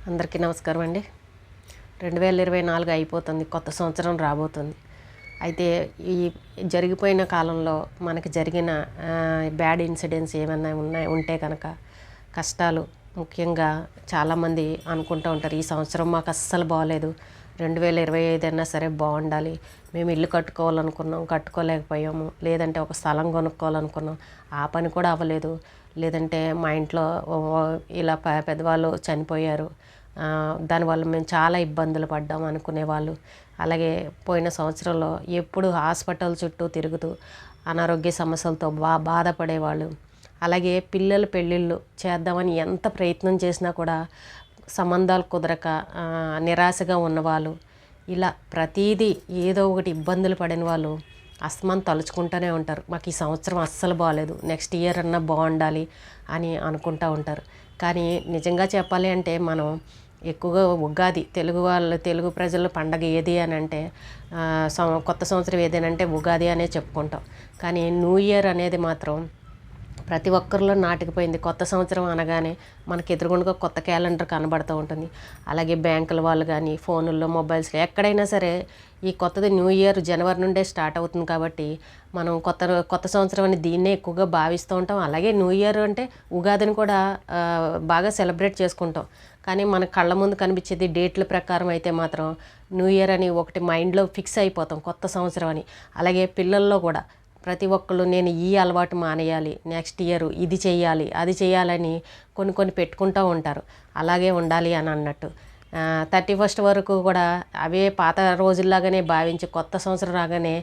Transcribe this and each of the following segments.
అందరికీ నమస్కారం అండి. 2024 అయిపోతుంది, కొత్త సంవత్సరం రాబోతుంది. అయితే ఈ జరిగిపోయిన కాలంలో మనకి జరిగిన బ్యాడ్ ఇన్సిడెంట్స్ ఏమన్నా ఉంటే కనుక కష్టాలు ముఖ్యంగా చాలామంది అనుకుంటూ ఉంటారు, ఈ సంవత్సరం మాకు అస్సలు బాగలేదు, 2025 అయినా సరే బాగుండాలి, మేము ఇల్లు కట్టుకోవాలనుకున్నాం కట్టుకోలేకపోయాము, లేదంటే ఒక స్థలం కొనుక్కోవాలనుకున్నాం ఆ పని కూడా అవ్వలేదు, లేదంటే మా ఇంట్లో ఇలా పెద్దవాళ్ళు చనిపోయారు, దానివల్ల మేము చాలా ఇబ్బందులు పడ్డాం అనుకునేవాళ్ళు. అలాగే పోయిన సంవత్సరంలో ఎప్పుడు హాస్పిటల్ చుట్టూ తిరుగుతూ అనారోగ్య సమస్యలతో బాధపడేవాళ్ళు. అలాగే పిల్లల పెళ్ళిళ్ళు చేద్దామని ఎంత ప్రయత్నం చేసినా కూడా సంబంధాలు కుదరక నిరాశగా ఉన్నవాళ్ళు, ఇలా ప్రతీదీ ఏదో ఒకటి ఇబ్బందులు పడిన వాళ్ళు అస్తమానం తలుచుకుంటూనే ఉంటారు, మాకు ఈ సంవత్సరం అస్సలు బాగాలేదు, నెక్స్ట్ ఇయర్ అన్నా బాగుండాలి అని అనుకుంటూ ఉంటారు. కానీ నిజంగా చెప్పాలి అంటే మనం ఎక్కువగా ఉగాది తెలుగు ప్రజల పండగ ఏది అని అంటే కొత్త సంవత్సరం ఏదేనంటే ఉగాది అనే చెప్పుకుంటాం. కానీ న్యూ ఇయర్ అనేది మాత్రం ప్రతి ఒక్కరిలో నాటుకుపోయింది. కొత్త సంవత్సరం అనగానే మనకి ఎదురుగుండగా కొత్త క్యాలెండర్ కనబడుతూ ఉంటుంది. అలాగే బ్యాంకుల వాళ్ళు కానీ ఫోనుల్లో మొబైల్స్లో ఎక్కడైనా సరే ఈ కొత్తది న్యూ ఇయర్ జనవరి నుండే స్టార్ట్ అవుతుంది కాబట్టి మనం కొత్త సంవత్సరం అని దీన్నే ఎక్కువగా భావిస్తూ ఉంటాం. అలాగే న్యూ ఇయర్ అంటే ఉగాదిని కూడా బాగా సెలబ్రేట్ చేసుకుంటాం. కానీ మన కళ్ళ ముందు కనిపించేది డేట్ల ప్రకారం అయితే మాత్రం న్యూ ఇయర్ అని ఒకటి మైండ్లో ఫిక్స్ అయిపోతాం, కొత్త సంవత్సరం అని. అలాగే పిల్లల్లో కూడా ప్రతి ఒక్కళ్ళు నేను ఈ అలవాటు మానేయాలి, నెక్స్ట్ ఇయర్ ఇది చేయాలి అది చేయాలని కొన్ని పెట్టుకుంటూ ఉంటారు. అలాగే ఉండాలి అని అన్నట్టు 31st వరకు కూడా అవే పాత రోజుల్లాగానే భావించి కొత్త సంవత్సరం రాగానే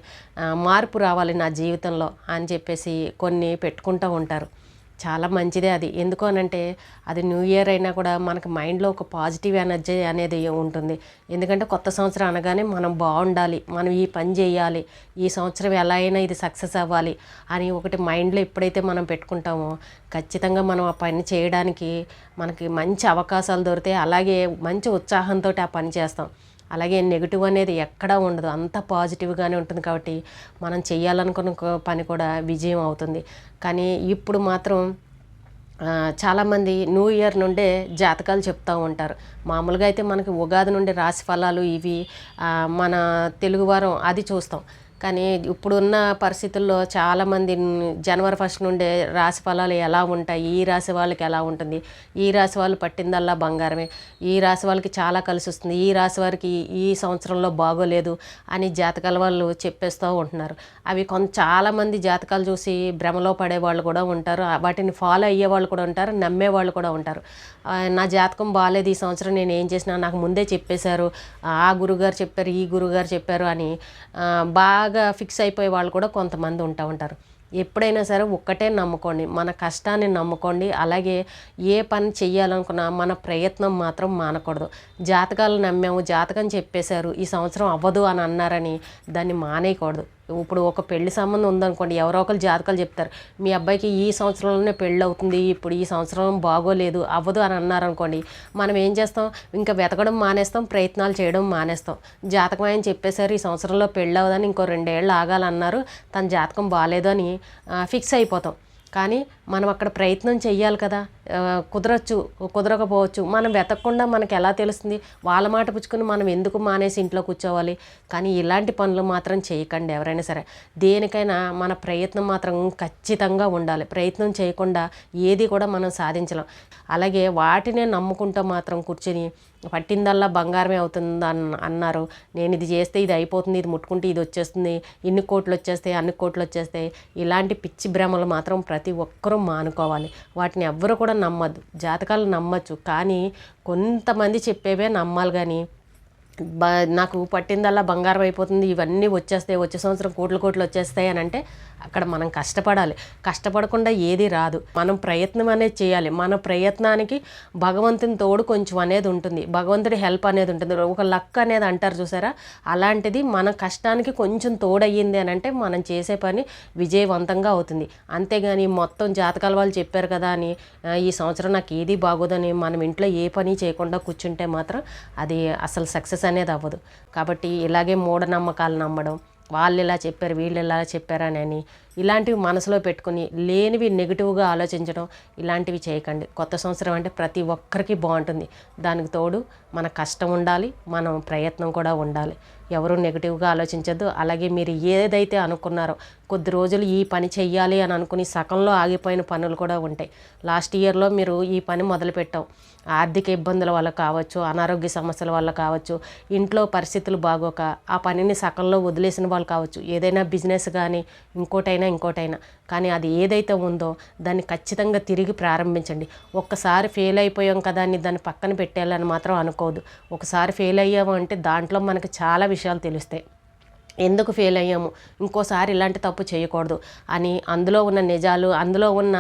మార్పు రావాలి నా జీవితంలో అని చెప్పేసి కొన్ని పెట్టుకుంటూ ఉంటారు. చాలా మంచిదే అది. ఎందుకు అనంటే అది న్యూ ఇయర్ అయినా కూడా మనకు మైండ్లో ఒక పాజిటివ్ ఎనర్జీ అనేది ఉంటుంది. ఎందుకంటే కొత్త సంవత్సరం అనగానే మనం బాగుండాలి, మనం ఈ పని చేయాలి, ఈ సంవత్సరం ఎలా అయినా ఇది సక్సెస్ అవ్వాలి అని ఒకటి మైండ్లో ఎప్పుడైతే మనం పెట్టుకుంటామో ఖచ్చితంగా మనం ఆ పని చేయడానికి మనకి మంచి అవకాశాలు దొరికితే, అలాగే మంచి ఉత్సాహంతో ఆ పని చేస్తాం. అలాగే నెగిటివ్ అనేది ఎక్కడా ఉండదు, అంత పాజిటివ్గానే ఉంటుంది. కాబట్టి మనం చేయాలనుకున్న పని కూడా విజయం అవుతుంది. కానీ ఇప్పుడు మాత్రం చాలామంది న్యూ ఇయర్ నుండే జాతకాలు చెప్తూ ఉంటారు. మామూలుగా అయితే మనకి ఉగాది నుండి రాశి ఫలాలు ఇవి మన తెలుగువారం అది చూస్తాం. కానీ ఇప్పుడున్న పరిస్థితుల్లో చాలామంది జనవరి 1 నుండే రాశి ఫలాలు ఎలా ఉంటాయి, ఈ రాశి వాళ్ళకి ఎలా ఉంటుంది, ఈ రాశి వాళ్ళు పట్టిందల్లా బంగారమే, ఈ రాశి వాళ్ళకి చాలా కలిసి వస్తుంది, ఈ రాశి వారికి ఈ సంవత్సరంలో బాగోలేదు అని జాతకాల వాళ్ళు చెప్పేస్తూ ఉంటున్నారు. అవి చాలామంది జాతకాలు చూసి భ్రమలో పడేవాళ్ళు కూడా ఉంటారు, వాటిని ఫాలో అయ్యేవాళ్ళు కూడా ఉంటారు, నమ్మేవాళ్ళు కూడా ఉంటారు. నా జాతకం బాగాలేదు ఈ సంవత్సరం, నేను ఏం చేసినా నాకు ముందే చెప్పేశారు, ఆ గురుగారు చెప్పారు ఈ గురుగారు చెప్పారు అని బాగా ఫిక్స్ అయిపోయే వాళ్ళు కూడా కొంతమంది ఉంటారు. ఎప్పుడైనా సరే ఒక్కటే నమ్ముకోండి, మన కష్టాన్ని నమ్ముకోండి. అలాగే ఏ పని చెయ్యాలనుకున్నా మన ప్రయత్నం మాత్రం మానకూడదు. జాతకాలు నమ్మాము, జాతకం చెప్పేశారు ఈ సంవత్సరం అవ్వదు అని అన్నారని దాన్ని మానేయకూడదు. ఇప్పుడు ఒక పెళ్లి సంబంధం ఉందనుకోండి, ఎవరో ఒకరు జాతకాలు చెప్తారు, మీ అబ్బాయికి ఈ సంవత్సరంలోనే పెళ్ళి అవుతుంది, ఇప్పుడు ఈ సంవత్సరం బాగోలేదు అవ్వదు అని అన్నారనుకోండి, మనం ఏం చేస్తాం, ఇంకా వెతకడం మానేస్తాం, ప్రయత్నాలు చేయడం మానేస్తాం. జాతకం ఆయన చెప్పేశారు ఈ సంవత్సరంలో పెళ్ళి అవ్వదని, ఇంకో 2 ఏళ్ళు ఆగాలన్నారు, తన జాతకం బాగాలేదు అని ఫిక్స్ అయిపోతాం. కానీ మనం అక్కడ ప్రయత్నం చెయ్యాలి కదా, కుదరచ్చు కుదరకపోవచ్చు, మనం వెతకకుండా మనకు ఎలా తెలుస్తుంది, వాళ్ళ మాట పుచ్చుకొని మనం ఎందుకు మానేసి ఇంట్లో కూర్చోవాలి. కానీ ఇలాంటి పనులు మాత్రం చేయకండి ఎవరైనా సరే. దేనికైనా మన ప్రయత్నం మాత్రం ఖచ్చితంగా ఉండాలి, ప్రయత్నం చేయకుండా ఏది కూడా మనం సాధించలేం. అలాగే వాటినే నమ్ముకుంటూ మాత్రం కూర్చొని పట్టిందల్లా బంగారమే అవుతుంది అన్నారు, నేను ఇది చేస్తే ఇది అయిపోతుంది, ఇది ముట్టుకుంటే ఇది వచ్చేస్తుంది, ఇన్ని కోట్లు వచ్చేస్తాయి అన్ని కోట్లు వచ్చేస్తాయి, ఇలాంటి పిచ్చి భ్రమలు మాత్రం ప్రతి ఒక్కరూ మానుకోవాలి. వాటిని ఎవ్వరు కూడా నమ్మద్దు. జాతకాలు నమ్మచ్చు కానీ కొంతమంది చెప్పేవే నమ్మాలి. కానీ నాకు పట్టిందల్లా బంగారం అయిపోతుంది, ఇవన్నీ వచ్చేస్తాయి, వచ్చే సంవత్సరం కోట్లు వచ్చేస్తాయి అని అంటే అక్కడ మనం కష్టపడాలి. కష్టపడకుండా ఏది రాదు. మనం ప్రయత్నం అనేది చేయాలి. మన ప్రయత్నానికి భగవంతుని తోడు కొంచెం అనేది ఉంటుంది, భగవంతుడి హెల్ప్ అనేది ఉంటుంది. ఒక లక్ అనేది అంటారు చూసారా, అలాంటిది మన కష్టానికి కొంచెం తోడయ్యింది అని అంటే మనం చేసే పని విజయవంతంగా అవుతుంది. అంతేగాని మొత్తం జాతకాల వాళ్ళు చెప్పారు కదా అని ఈ సంవత్సరం నాకు ఏది బాగోదని మనం ఇంట్లో ఏ పని చేయకుండా కూర్చుంటే మాత్రం అది అసలు సక్సెస్ అనేది అవ్వదు. కాబట్టి ఇలాగే మూఢనమ్మకాలు నమ్మడం, వాళ్ళు ఇలా చెప్పారు వీళ్ళు ఇలా చెప్పారని ఇలాంటివి మనసులో పెట్టుకుని లేనివి నెగిటివ్గా ఆలోచించడం ఇలాంటివి చేయకండి. కొత్త సంవత్సరం అంటే ప్రతి ఒక్కరికి బాగుంటుంది. దానికి తోడు మన కష్టం ఉండాలి, మనం ప్రయత్నం కూడా ఉండాలి. ఎవరు నెగిటివ్గా ఆలోచించద్దు. అలాగే మీరు ఏదైతే అనుకున్నారో కొద్ది రోజులు ఈ పని చెయ్యాలి అని అనుకుని సగంలో ఆగిపోయిన పనులు కూడా ఉంటాయి. లాస్ట్ ఇయర్లో మీరు ఈ పని మొదలుపెట్టాం, ఆర్థిక ఇబ్బందుల వల్ల కావచ్చు, అనారోగ్య సమస్యల వల్ల కావచ్చు, ఇంట్లో పరిస్థితులు బాగోక ఆ పనిని సగంలో వదిలేసిన వాళ్ళు కావచ్చు, ఏదైనా బిజినెస్ కానీ ఇంకోటైనా కానీ అది ఏదైతే ఉందో దాన్ని ఖచ్చితంగా తిరిగి ప్రారంభించండి. ఒక్కసారి ఫెయిల్ అయిపోయాం కదా అని దాన్ని పక్కన పెట్టాలని మాత్రం అనుకోవద్దు. ఒకసారి ఫెయిల్ అయ్యాము అంటే దాంట్లో మనకు చాలా విషయాలు తెలుస్తాయి. ఎందుకు ఫెయిల్ అయ్యాము, ఇంకోసారి ఇలాంటి తప్పు చేయకూడదు అని అందులో ఉన్న నిజాలు, అందులో ఉన్న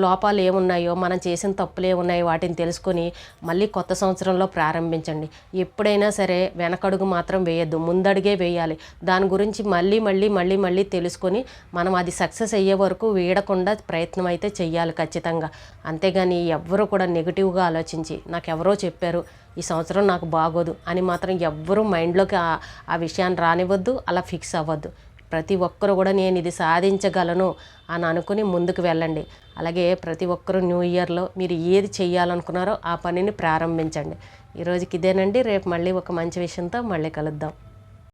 లోపాలు ఏమున్నాయో, మనం చేసిన తప్పులు ఏమున్నాయో వాటిని తెలుసుకొని మళ్ళీ కొత్త సంవత్సరంలో ప్రారంభించండి. ఎప్పుడైనా సరే వెనకడుగు మాత్రం వేయద్దు, ముందడుగే వేయాలి. దాని గురించి మళ్ళీ తెలుసుకొని మనం అది సక్సెస్ అయ్యే వరకు వీడకుండా ప్రయత్నం అయితే చెయ్యాలి ఖచ్చితంగా. అంతేగాని ఎవ్వరూ కూడా నెగిటివ్గా ఆలోచించి నాకెవరో చెప్పారు ఈ సంవత్సరం నాకు బాగోదు అని మాత్రం ఎవ్వరూ మైండ్లోకి ఆ విషయాన్ని రానివ్వద్దు, అలా ఫిక్స్ అవ్వద్దు. ప్రతి ఒక్కరు కూడా నేను ఇది సాధించగలను అని అనుకుని ముందుకు వెళ్ళండి. అలాగే ప్రతి ఒక్కరూ న్యూ ఇయర్లో మీరు ఏది చెయ్యాలనుకున్నారో ఆ పనిని ప్రారంభించండి. ఈరోజుకి ఇదేనండి. రేపు మళ్ళీ ఒక మంచి విషయంతో మళ్ళీ కలుద్దాం.